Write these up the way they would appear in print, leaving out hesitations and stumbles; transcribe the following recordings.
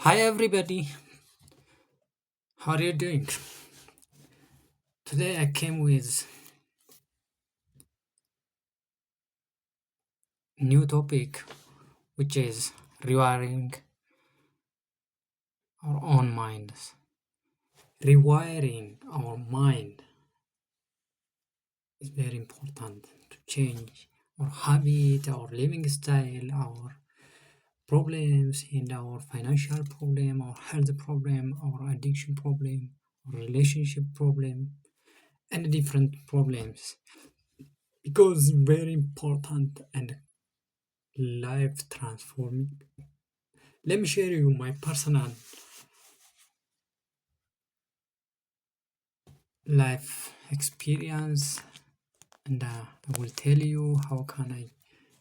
Hi everybody, how are you doing? Today I came with new topic which is rewiring our own minds. Rewiring our mind is very important to change our habit, our living style, our problems and our financial problem, our health problem, our addiction problem, our relationship problem and different problems because very important and life transforming. Let me share you my personal life experience and I will tell you how can I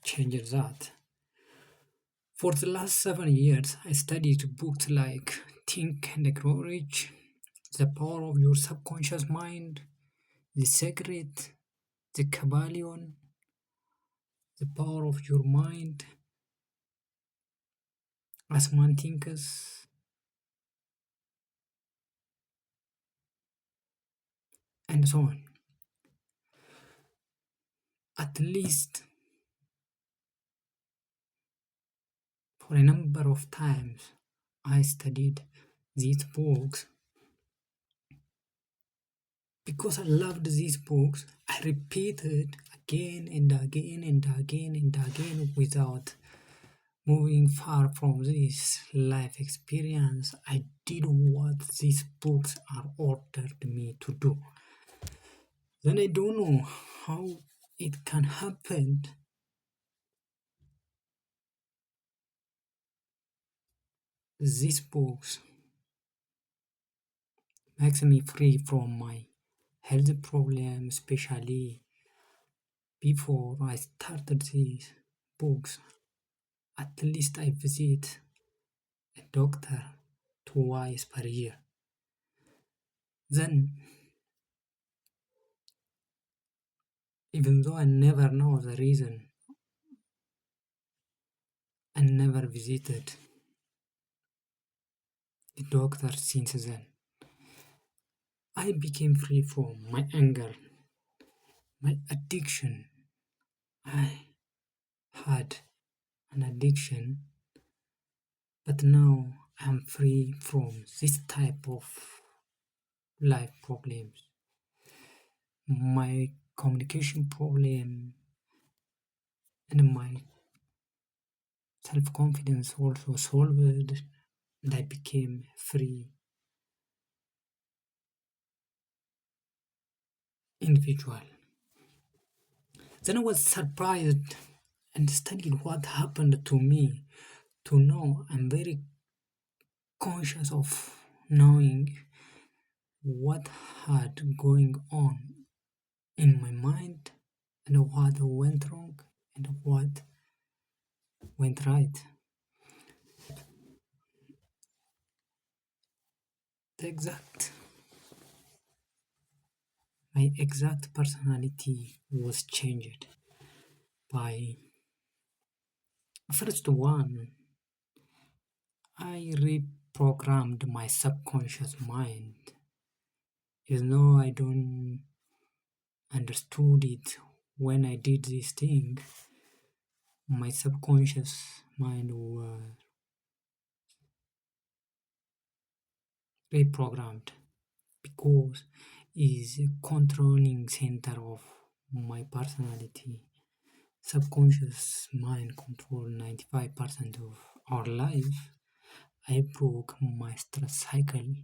change that. For the last 7 years, I studied books like Think and Grow Rich, The Power of Your Subconscious Mind, The Secret, The Kabbalion, The Power of Your Mind, As Man Thinkers, and so on. At least for a number of times, I studied these books. Because I loved these books, I repeated again and again and again and again without moving far from this life experience. I did what these books are ordered me to do. Then I don't know how it can happen. These books makes me free from my health problem, especially before I started these books. At least I visit a doctor twice per year. Then, even though I never know the reason, I never visited the doctor since then. I became free from my anger, my addiction. I had an addiction, but now I'm free from this type of life problems. My communication problem and my self confidence also solved, and I became free individual. Then I was surprised and studied what happened to me to know I'm very conscious of knowing what had going on in my mind and what went wrong and what went right. The exact my exact personality was changed by first one I reprogrammed my subconscious mind. Even though I don't understood it when I did this thing, my subconscious mind was reprogrammed because is a controlling center of my personality. Subconscious mind control 95% of our life. I broke my stress cycle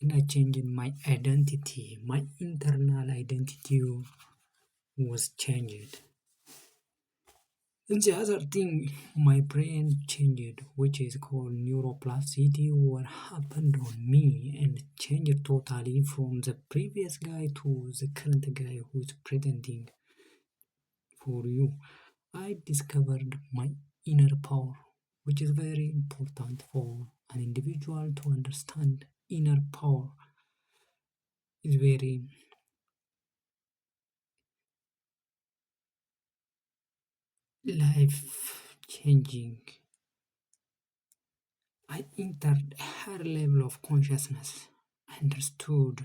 and I changed my identity. My internal identity was changed. And the other thing my brain changed, which is called neuroplasticity, what happened on me and changed totally from the previous guy to the current guy who's pretending for you. I discovered my inner power, which is very important for an individual to understand. Inner power is very life changing I entered a higher level of consciousness. I understood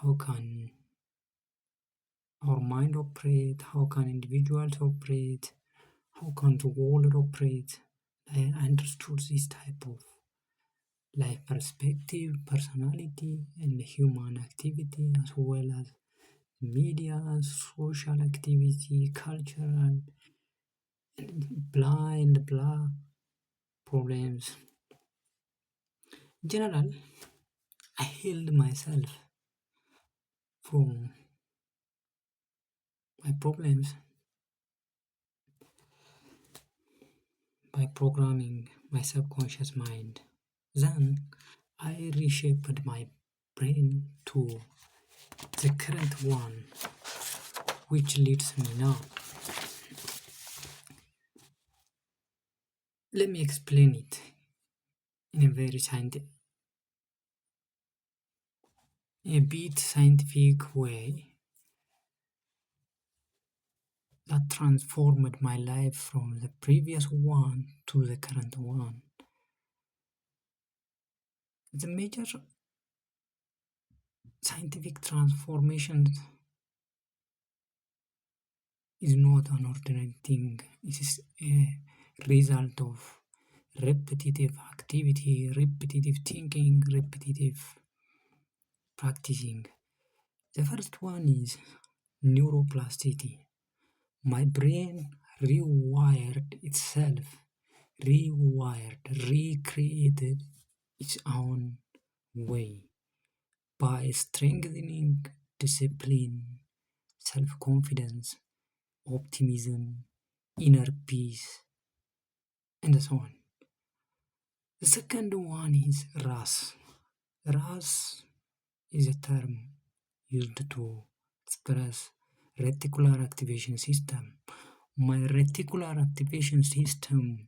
how can our mind operate, how can individuals operate, how can the world operate. I understood this type of life perspective, personality, and human activity, as well as media, social activity, cultural, and blah problems. In general, I healed myself from my problems by programming my subconscious mind. Then I reshaped my brain to the current one, which leads me now. Let me explain it in a bit scientific way that transformed my life from the previous one to the current one. The major scientific transformation is not an ordinary thing. It is a result of repetitive activity, repetitive thinking, repetitive practicing. The first one is neuroplasticity. My brain rewired itself, recreated its own way by strengthening discipline, self confidence, optimism, inner peace, and so on. The second one is RAS. RAS is a term used to express reticular activation system. My reticular activation system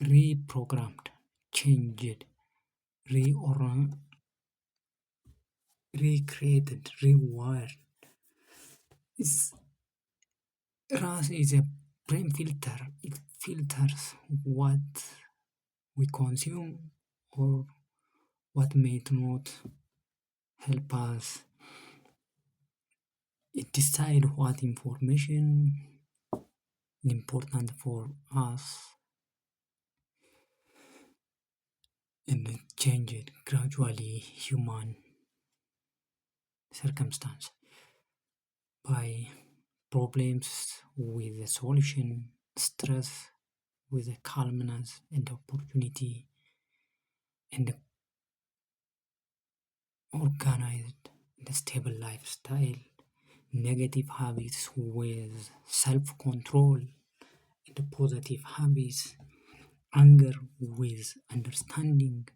reprogrammed, changed, recreated, rewired. It's, RAS is a brain filter. It filters what we consume or what may not help us. It decides what information is important for us and change it gradually human circumstance by problems with a solution, stress with a calmness and opportunity, and organized and stable lifestyle, negative habits with self-control, and positive habits, anger with understanding.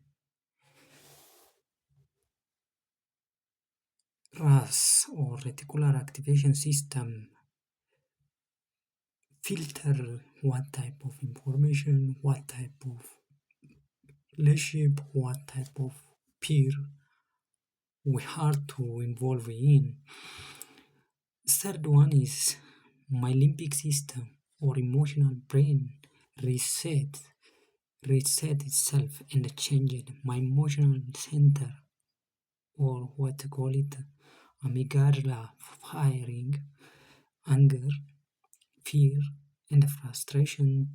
RAS or reticular activation system filter what type of information, what type of relationship, what type of peer we have to involve in. Third one is my limbic system or emotional brain reset itself and changed my emotional center or what to call it amygdala firing anger, fear, and frustration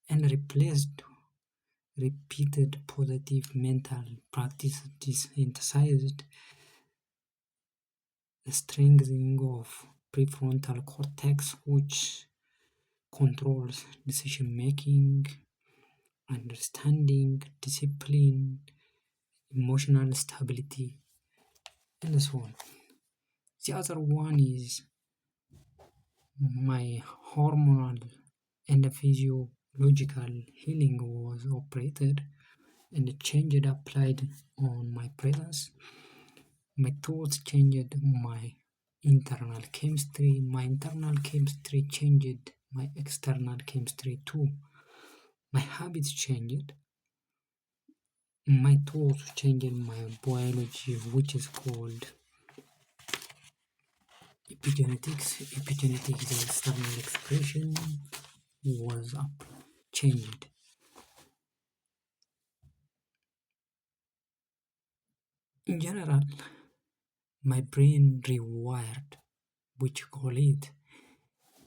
and replaced repeated positive mental practices emphasized the strengthening of prefrontal cortex, which controls decision making, understanding, discipline, emotional stability, and so on. The other one is my hormonal and physiological healing was operated and changed applied on my presence. My thoughts changed my internal chemistry. My internal chemistry changed my external chemistry too. My habits changed. My thoughts changed my biology, which is called epigenetics. Epigenetics, the external expression was up, changed. In general, my brain rewired, which call it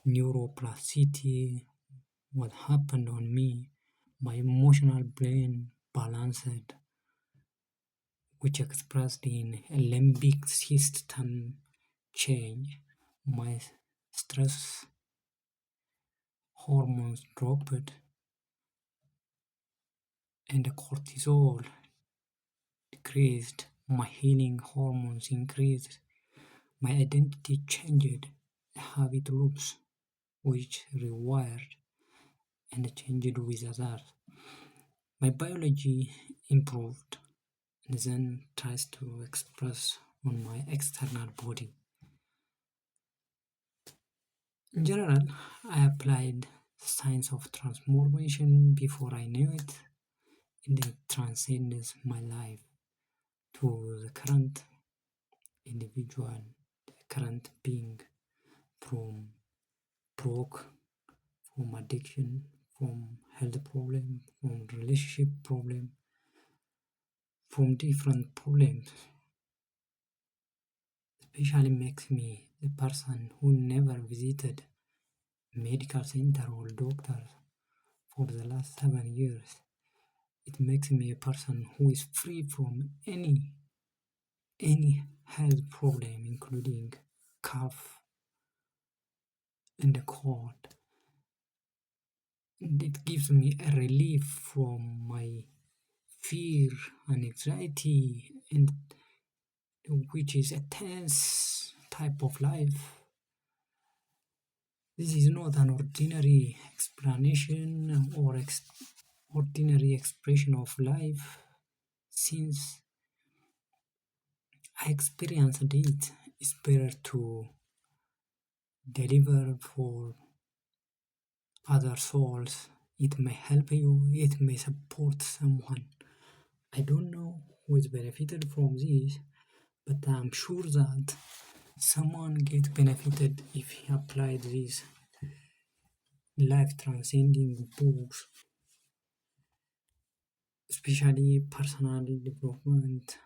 neuroplasticity, what happened on me, my emotional brain balanced, which expressed in a limbic system change. My stress hormones dropped and the cortisol decreased. My healing hormones increased. My identity changed. The habit loops which rewired and changed with others. My biology improved and then tries to express on my external body. In general, I applied science of transformation before I knew it, and it transcends my life to the current individual, the current being, from broke, from addiction, from health problem, from relationship problem, from different problems. Especially makes me the person who never visited medical center or doctors for the last 7 years. It makes me a person who is free from any health problem, including cough and the cold. And it gives me a relief from my fear and anxiety, and which is a tense type of life. This is not an ordinary explanation or ordinary expression of life, since I experienced it. It's better to deliver for other souls. It may help you, it may support someone. I don't know who is benefited from this, but I'm sure that someone get benefited if he applied these life transcending books, especially personal development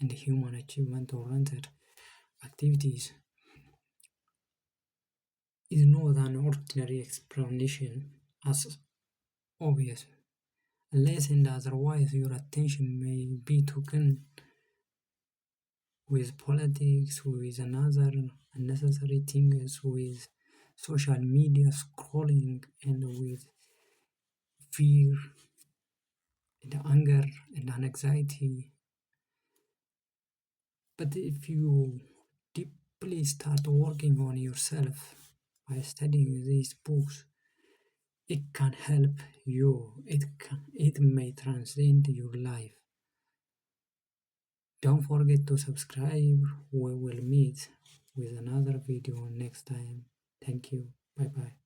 and human achievement oriented activities. Is not an ordinary explanation as obvious, unless and otherwise your attention may be taken with politics, with another unnecessary things, with social media scrolling, and with fear and anger and anxiety. But if you deeply start working on yourself by studying these books, it can help you. It may transcend your life. Don't forget to subscribe. We will meet with another video next time. Thank you. Bye bye.